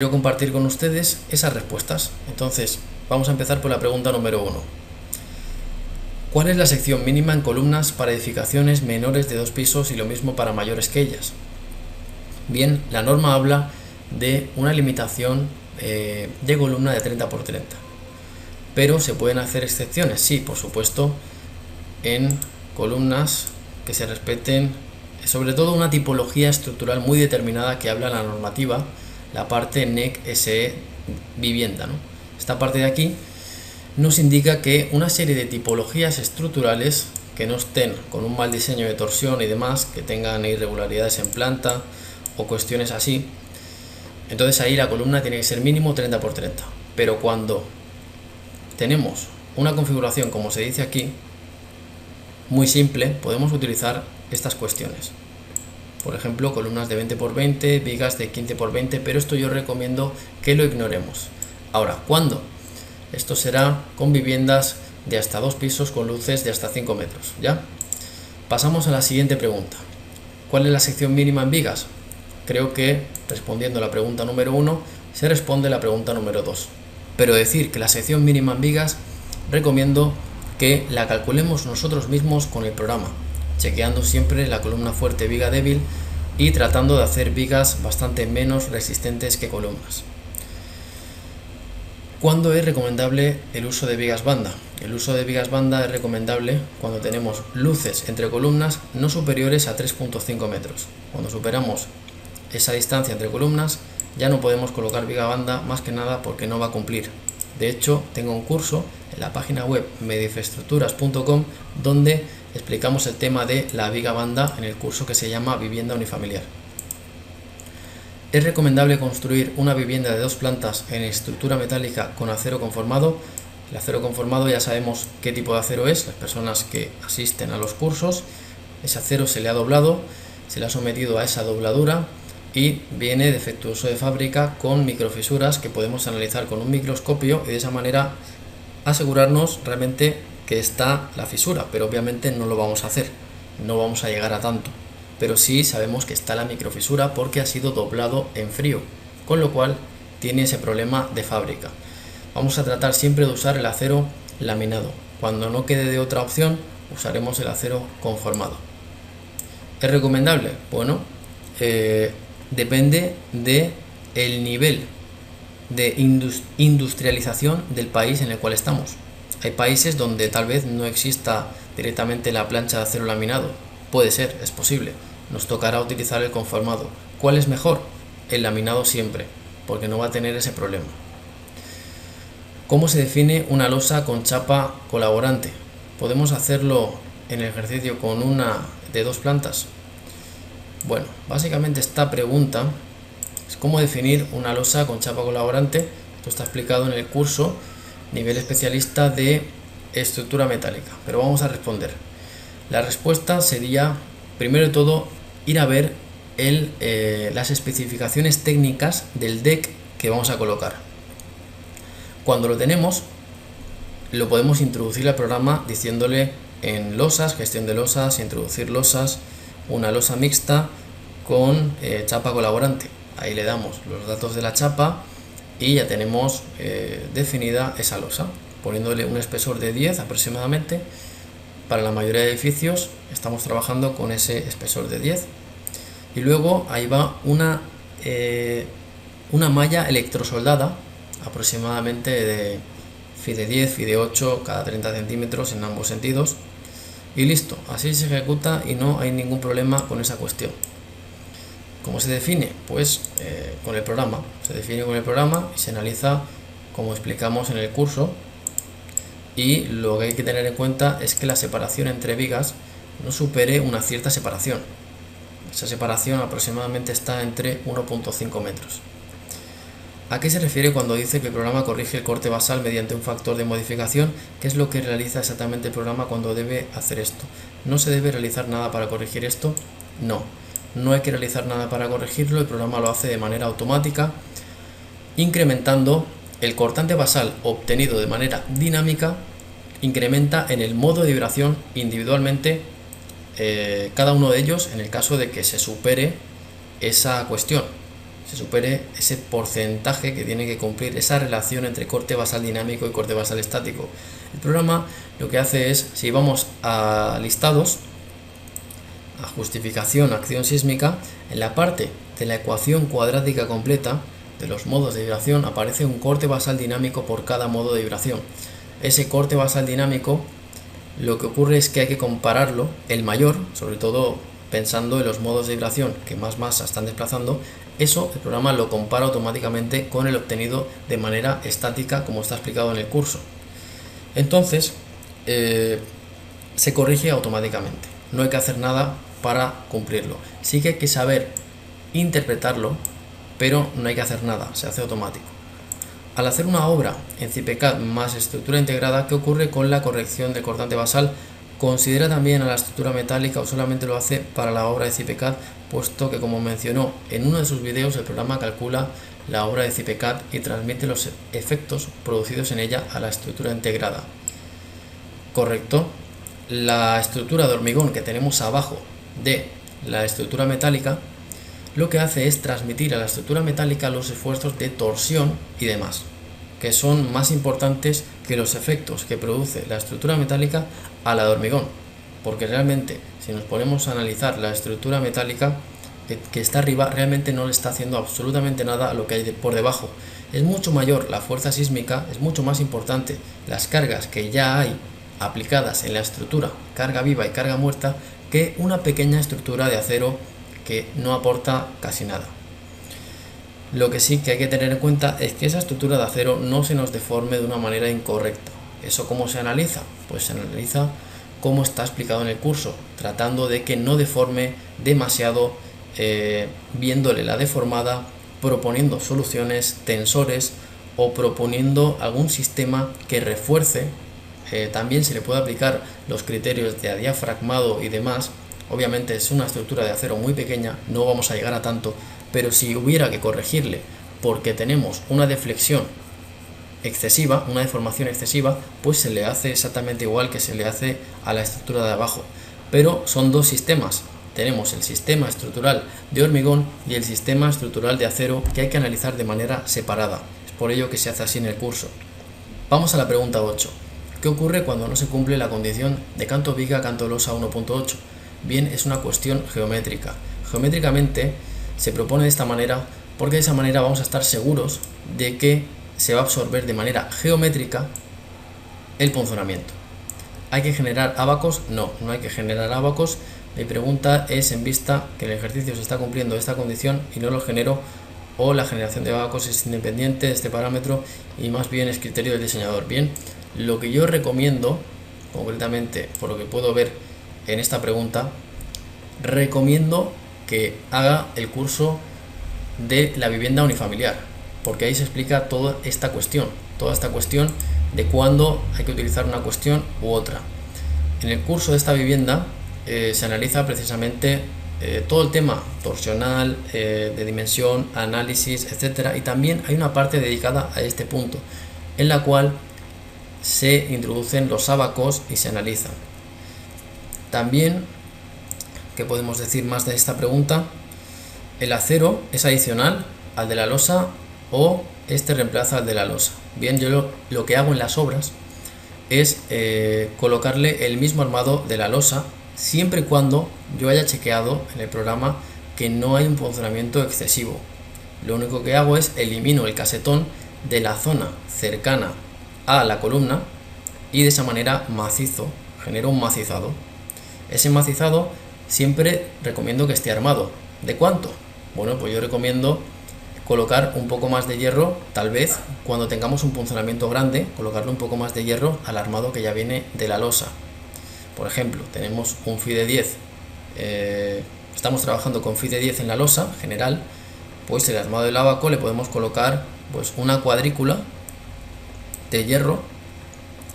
Quiero compartir con ustedes esas respuestas. Entonces, vamos a empezar por la pregunta número 1. ¿Cuál es la sección mínima en columnas para edificaciones menores de 2 pisos y lo mismo para mayores que ellas? Bien, la norma habla de una limitación de columna de 30 por 30. Pero se pueden hacer excepciones, sí, por supuesto, en columnas que se respeten, sobre todo una tipología estructural muy determinada que habla la normativa, la parte NEC SE vivienda, ¿no? Esta parte de aquí nos indica que una serie de tipologías estructurales que no estén con un mal diseño de torsión y demás, que tengan irregularidades en planta o cuestiones así, entonces ahí la columna tiene que ser mínimo 30 por 30. Pero cuando tenemos una configuración como se dice aquí, muy simple, podemos utilizar estas cuestiones. Por ejemplo, columnas de 20 por 20, vigas de 15 por 20, pero esto yo recomiendo que lo ignoremos. Ahora, ¿cuándo? Esto será con viviendas de hasta 2 pisos con luces de hasta 5 metros, ¿ya? Pasamos a la siguiente pregunta. ¿Cuál es la sección mínima en vigas? Creo que, respondiendo a la pregunta número 1, se responde la pregunta número 2. Pero decir que la sección mínima en vigas, recomiendo que la calculemos nosotros mismos con el programa, chequeando siempre la columna fuerte, viga débil y tratando de hacer vigas bastante menos resistentes que columnas. ¿Cuándo es recomendable el uso de vigas banda? El uso de vigas banda es recomendable cuando tenemos luces entre columnas no superiores a 3.5 metros. Cuando superamos esa distancia entre columnas ya no podemos colocar viga banda, más que nada porque no va a cumplir. De hecho, tengo un curso en la página web medioinfraestructuras.com donde explicamos el tema de la viga banda en el curso que se llama Vivienda Unifamiliar. ¿Es recomendable construir una vivienda de 2 plantas en estructura metálica con acero conformado? El acero conformado ya sabemos qué tipo de acero es, las personas que asisten a los cursos. Ese acero se le ha doblado, se le ha sometido a esa dobladura y viene defectuoso de fábrica con microfisuras que podemos analizar con un microscopio y de esa manera asegurarnos realmente que está la fisura, pero obviamente no lo vamos a hacer, no vamos a llegar a tanto, pero sí sabemos que está la microfisura porque ha sido doblado en frío, con lo cual tiene ese problema de fábrica. Vamos a tratar siempre de usar el acero laminado. Cuando no quede de otra opción, usaremos el acero conformado. ¿Es recomendable? Bueno, depende de el nivel de industrialización del país en el cual estamos. Hay países donde tal vez no exista directamente la plancha de acero laminado. Puede ser, es posible. Nos tocará utilizar el conformado. ¿Cuál es mejor? El laminado siempre, porque no va a tener ese problema. ¿Cómo se define una losa con chapa colaborante? ¿Podemos hacerlo en el ejercicio con una de 2 plantas? Bueno, básicamente esta pregunta es cómo definir una losa con chapa colaborante. Esto está explicado en el curso nivel especialista de estructura metálica, pero vamos a responder. La respuesta sería, primero de todo, ir a ver las especificaciones técnicas del deck que vamos a colocar. Cuando lo tenemos, lo podemos introducir al programa diciéndole en losas, gestión de losas, introducir losas, una losa mixta con chapa colaborante. Ahí le damos los datos de la chapa y ya tenemos definida esa losa, poniéndole un espesor de 10 aproximadamente. Para la mayoría de edificios estamos trabajando con ese espesor de 10 y luego ahí va una malla electrosoldada aproximadamente de FIDE 10, FIDE 8 cada 30 centímetros en ambos sentidos y listo, así se ejecuta y no hay ningún problema con esa cuestión. ¿Cómo se define? Pues con el programa. Se define con el programa y se analiza como explicamos en el curso. Y lo que hay que tener en cuenta es que la separación entre vigas no supere una cierta separación. Esa separación aproximadamente está entre 1.5 metros. ¿A qué se refiere cuando dice que el programa corrige el corte basal mediante un factor de modificación? ¿Qué es lo que realiza exactamente el programa cuando debe hacer esto? ¿No se debe realizar nada para corregir esto? No hay que realizar nada para corregirlo, el programa lo hace de manera automática, incrementando el cortante basal obtenido de manera dinámica, incrementa en el modo de vibración individualmente cada uno de ellos en el caso de que se supere esa cuestión. se supere ese porcentaje que tiene que cumplir esa relación entre corte basal dinámico y corte basal estático. El programa lo que hace es, si vamos a listados, a justificación, acción sísmica, en la parte de la ecuación cuadrática completa de los modos de vibración aparece un corte basal dinámico por cada modo de vibración. Ese corte basal dinámico, lo que ocurre es que hay que compararlo, el mayor, sobre todo pensando en los modos de vibración que más masa están desplazando. Eso el programa lo compara automáticamente con el obtenido de manera estática, como está explicado en el curso. Entonces se corrige automáticamente, no hay que hacer nada para cumplirlo. Sí que hay que saber interpretarlo, pero no hay que hacer nada, se hace automático. Al hacer una obra en CIPECAD más estructura integrada, ¿qué ocurre con la corrección del cortante basal? ¿Considera también a la estructura metálica o solamente lo hace para la obra de CIPECAD? Puesto que, como mencionó en uno de sus vídeos, el programa calcula la obra de CIPECAD y transmite los efectos producidos en ella a la estructura integrada. Correcto. La estructura de hormigón que tenemos abajo de la estructura metálica lo que hace es transmitir a la estructura metálica los esfuerzos de torsión y demás, que son más importantes que los efectos que produce la estructura metálica a la de hormigón, porque realmente si nos ponemos a analizar la estructura metálica que está arriba, realmente no le está haciendo absolutamente nada a lo que hay por debajo. Es mucho mayor la fuerza sísmica, es mucho más importante las cargas que ya hay aplicadas en la estructura, carga viva y carga muerta, que una pequeña estructura de acero que no aporta casi nada. Lo que sí que hay que tener en cuenta es que esa estructura de acero no se nos deforme de una manera incorrecta. ¿Eso cómo se analiza? Pues se analiza como está explicado en el curso, tratando de que no deforme demasiado, viéndole la deformada, proponiendo soluciones, tensores o proponiendo algún sistema que refuerce. También se le puede aplicar los criterios de adiafragmado y demás. Obviamente es una estructura de acero muy pequeña, no vamos a llegar a tanto, pero si hubiera que corregirle porque tenemos una deflexión excesiva, una deformación excesiva, pues se le hace exactamente igual que se le hace a la estructura de abajo. Pero son dos sistemas. Tenemos el sistema estructural de hormigón y el sistema estructural de acero, que hay que analizar de manera separada. Es por ello que se hace así en el curso. Vamos a la pregunta 8. ¿Qué ocurre cuando no se cumple la condición de canto viga canto losa 1.8? Bien, es una cuestión geométrica. Geométricamente se propone de esta manera porque de esa manera vamos a estar seguros de que se va a absorber de manera geométrica el punzonamiento. ¿Hay que generar ábacos? No, no hay que generar ábacos. Mi pregunta es en vista que el ejercicio se está cumpliendo esta condición y no lo genero, o la generación de ábacos es independiente de este parámetro y más bien es criterio del diseñador. Bien, lo que yo recomiendo, concretamente por lo que puedo ver en esta pregunta, recomiendo que haga el curso de la vivienda unifamiliar, porque ahí se explica toda esta cuestión de cuándo hay que utilizar una cuestión u otra. En el curso de esta vivienda se analiza precisamente todo el tema torsional, de dimensión, análisis, etcétera, y también hay una parte dedicada a este punto en la cual se introducen los ábacos y se analizan. También, ¿qué podemos decir más de esta pregunta? ¿El acero es adicional al de la losa o este reemplaza al de la losa? Bien, yo lo que hago en las obras es colocarle el mismo armado de la losa, siempre y cuando yo haya chequeado en el programa que no hay un punzonamiento excesivo. Lo único que hago es elimino el casetón de la zona cercana a la columna y de esa manera macizo, genero un macizado. Ese macizado siempre recomiendo que esté armado. ¿De cuánto? Bueno, pues yo recomiendo colocar un poco más de hierro, tal vez cuando tengamos un punzonamiento grande, colocarle un poco más de hierro al armado que ya viene de la losa. Por ejemplo, tenemos un FIDE 10, estamos trabajando con FIDE 10 en la losa general, pues el armado del ábaco le podemos colocar pues una cuadrícula de hierro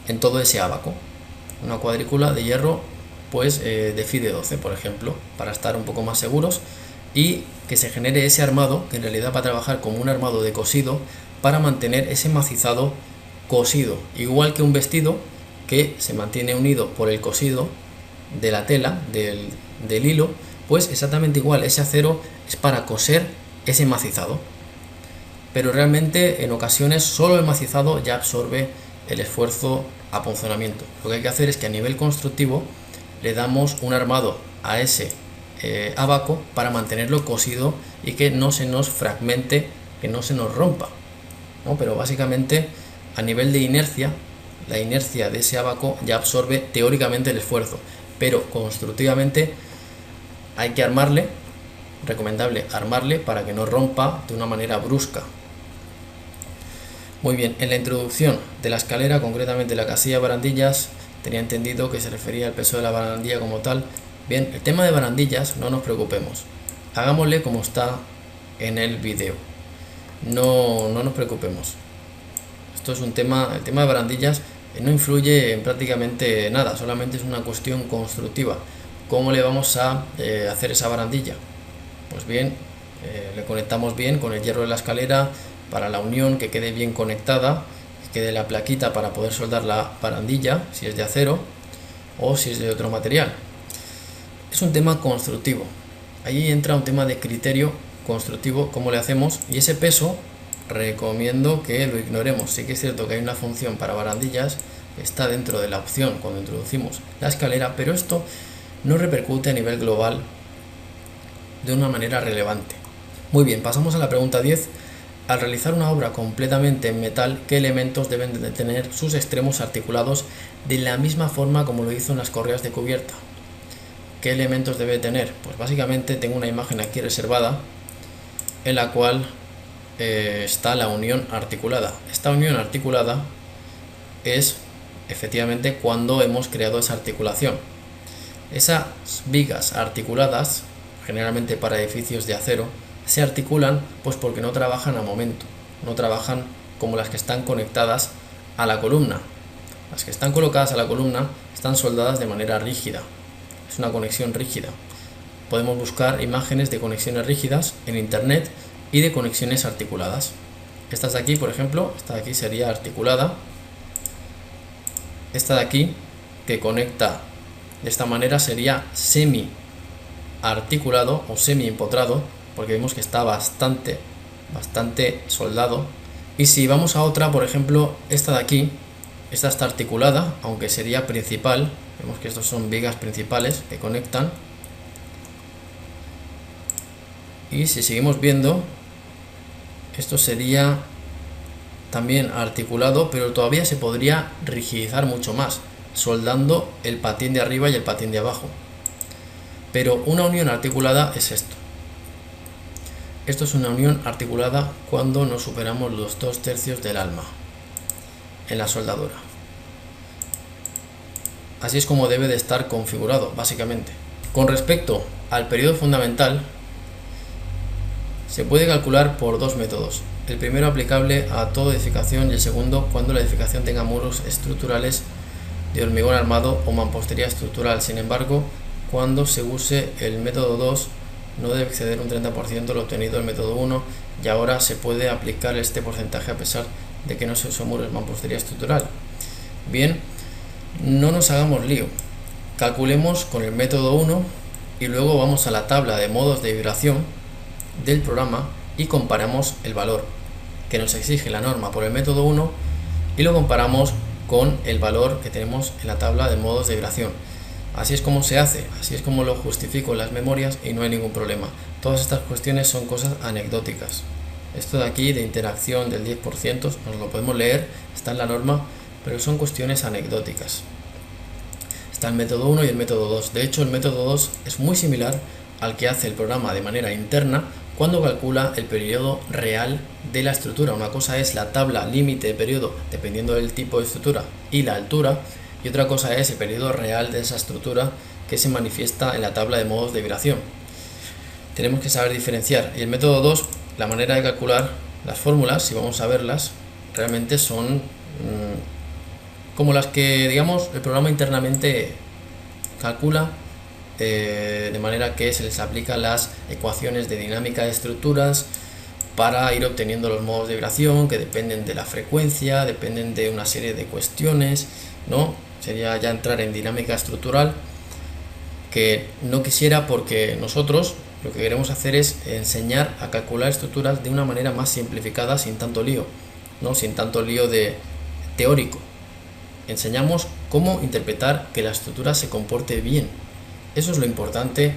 en todo ese ábaco, una cuadrícula de hierro pues de FIDE 12, por ejemplo, para estar un poco más seguros y que se genere ese armado que en realidad va a trabajar como un armado de cosido para mantener ese macizado cosido, igual que un vestido que se mantiene unido por el cosido de la tela, del hilo, pues exactamente igual, ese acero es para coser ese macizado. pero realmente en ocasiones solo el macizado ya absorbe el esfuerzo a punzonamiento. Lo que hay que hacer es que a nivel constructivo le damos un armado a ese abaco para mantenerlo cosido y que no se nos fragmente, que no se nos rompa, ¿no? Pero básicamente a nivel de inercia, la inercia de ese abaco ya absorbe teóricamente el esfuerzo, pero constructivamente hay que armarle, recomendable armarle para que no rompa de una manera brusca. Muy bien, en la introducción de la escalera, concretamente la casilla de barandillas, tenía entendido que se refería al peso de la barandilla como tal. Bien, el tema de barandillas no nos preocupemos, hagámosle como está en el vídeo, no nos preocupemos. Esto es un tema, el tema de barandillas no influye en prácticamente nada, solamente es una cuestión constructiva. ¿Cómo le vamos a hacer esa barandilla? Pues bien, le conectamos bien con el hierro de la escalera para la unión, que quede bien conectada, que quede la plaquita para poder soldar la barandilla, si es de acero o si es de otro material. Es un tema constructivo, ahí entra un tema de criterio constructivo, cómo le hacemos, y ese peso recomiendo que lo ignoremos. Sí que es cierto que hay una función para barandillas, está dentro de la opción cuando introducimos la escalera, pero esto no repercute a nivel global de una manera relevante. Muy bien, pasamos a la pregunta 10. Al realizar una obra completamente en metal, ¿qué elementos deben de tener sus extremos articulados de la misma forma como lo hizo en las correas de cubierta? ¿Qué elementos debe tener? Pues básicamente tengo una imagen aquí reservada en la cual está la unión articulada. Esta unión articulada es efectivamente cuando hemos creado esa articulación. Esas vigas articuladas, generalmente para edificios de acero, se articulan pues porque no trabajan a momento, no trabajan como las que están conectadas a la columna. Las que están colocadas a la columna están soldadas de manera rígida, es una conexión rígida. Podemos buscar imágenes de conexiones rígidas en internet y de conexiones articuladas. Esta de aquí, por ejemplo, esta de aquí sería articulada. Esta de aquí, que conecta de esta manera, sería semi articulado o semi empotrado, porque vemos que está bastante soldado. Y si vamos a otra, por ejemplo, esta de aquí, esta está articulada, aunque sería principal. Vemos que estos son vigas principales que conectan. Y si seguimos viendo, esto sería también articulado, pero todavía se podría rigidizar mucho más, soldando el patín de arriba y el patín de abajo. Pero una unión articulada es esto. Esto es una unión articulada cuando nos superamos los 2/3 del alma en la soldadura. Así es como debe de estar configurado, básicamente. Con respecto al periodo fundamental, se puede calcular por dos métodos. El primero aplicable a toda edificación y el segundo cuando la edificación tenga muros estructurales de hormigón armado o mampostería estructural. Sin embargo, cuando se use el método 2 no debe exceder un 30% lo obtenido del método 1 y ahora se puede aplicar este porcentaje a pesar de que no se usó muros de mampostería estructural. Bien, no nos hagamos lío. Calculemos con el método 1 y luego vamos a la tabla de modos de vibración del programa y comparamos el valor que nos exige la norma por el método 1 y lo comparamos con el valor que tenemos en la tabla de modos de vibración. Así es como se hace, así es como lo justifico en las memorias y no hay ningún problema. Todas estas cuestiones son cosas anecdóticas. Esto de aquí de interacción del 10% nos lo podemos leer, está en la norma, pero son cuestiones anecdóticas. Está el método 1 y el método 2. De hecho, el método 2 es muy similar al que hace el programa de manera interna cuando calcula el periodo real de la estructura. Una cosa es la tabla límite de periodo dependiendo del tipo de estructura y la altura, y otra cosa es el periodo real de esa estructura que se manifiesta en la tabla de modos de vibración. Tenemos que saber diferenciar. Y el método 2, la manera de calcular las fórmulas, si vamos a verlas, realmente son como las que, digamos, el programa internamente calcula, de manera que se les aplican las ecuaciones de dinámica de estructuras para ir obteniendo los modos de vibración que dependen de la frecuencia, dependen de una serie de cuestiones, ¿no? Sería ya entrar en dinámica estructural, que no quisiera porque nosotros Lo que queremos hacer es enseñar a calcular estructuras de una manera más simplificada, sin tanto lío, ¿no? Sin tanto lío de teórico. Enseñamos cómo interpretar que la estructura se comporte bien. Eso es lo importante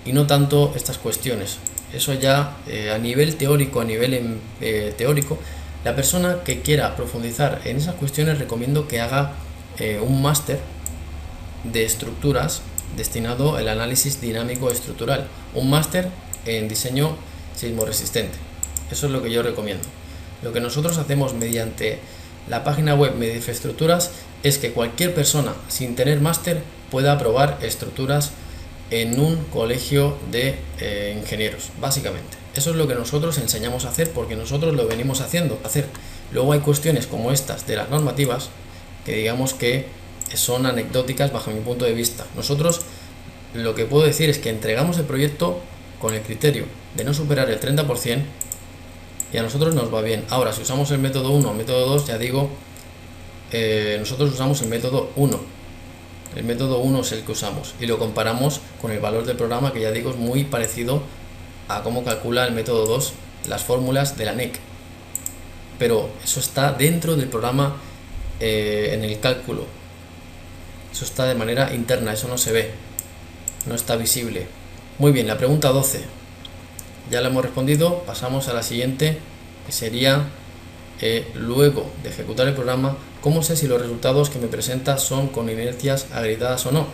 y no tanto estas cuestiones. Eso ya a nivel teórico, teórico, la persona que quiera profundizar en esas cuestiones recomiendo que haga un máster de estructuras destinado al análisis dinámico estructural, un máster en diseño sismoresistente. Eso es lo que yo recomiendo. Lo que nosotros hacemos mediante la página web Medifestructuras es que cualquier persona sin tener máster pueda probar estructuras en un colegio de ingenieros, básicamente. Eso es lo que nosotros enseñamos a hacer porque nosotros lo venimos haciendo. Luego hay cuestiones como estas de las normativas que digamos que son anecdóticas bajo mi punto de vista. Nosotros lo que puedo decir es que entregamos el proyecto con el criterio de no superar el 30% y a nosotros nos va bien. Ahora, si usamos el método 1 o método 2, ya digo, nosotros usamos el método 1. El método 1 es el que usamos y lo comparamos con el valor del programa, que ya digo es muy parecido a cómo calcula el método 2 las fórmulas de la NEC. Pero eso está dentro del programa en el cálculo. Eso está de manera interna, eso no se ve, no está visible. Muy bien, la pregunta 12. Ya la hemos respondido, pasamos a la siguiente, que sería, luego de ejecutar el programa, ¿cómo sé si los resultados que me presenta son con inercias agrietadas o no?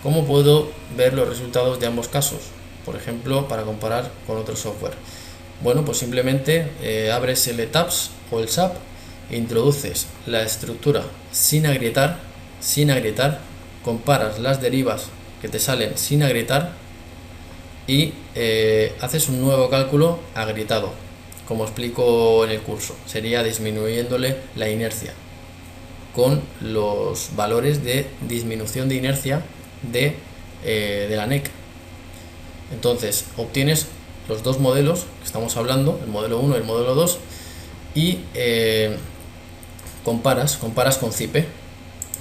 ¿Cómo puedo ver los resultados de ambos casos? Por ejemplo, para comparar con otro software. Bueno, pues simplemente abres el ETABS o el SAP e introduces la estructura sin agrietar, comparas las derivas que te salen sin agrietar y haces un nuevo cálculo agrietado, como explico en el curso. Sería disminuyéndole la inercia con los valores de disminución de inercia de la NEC. Entonces obtienes los dos modelos que estamos hablando, el modelo 1 y el modelo 2, y comparas con CIPE.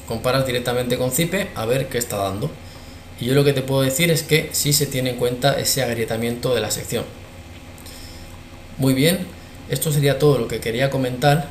Comparas directamente con CIPE a ver qué está dando. Y yo lo que te puedo decir es que sí se tiene en cuenta ese agrietamiento de la sección. Muy bien, esto sería todo lo que quería comentar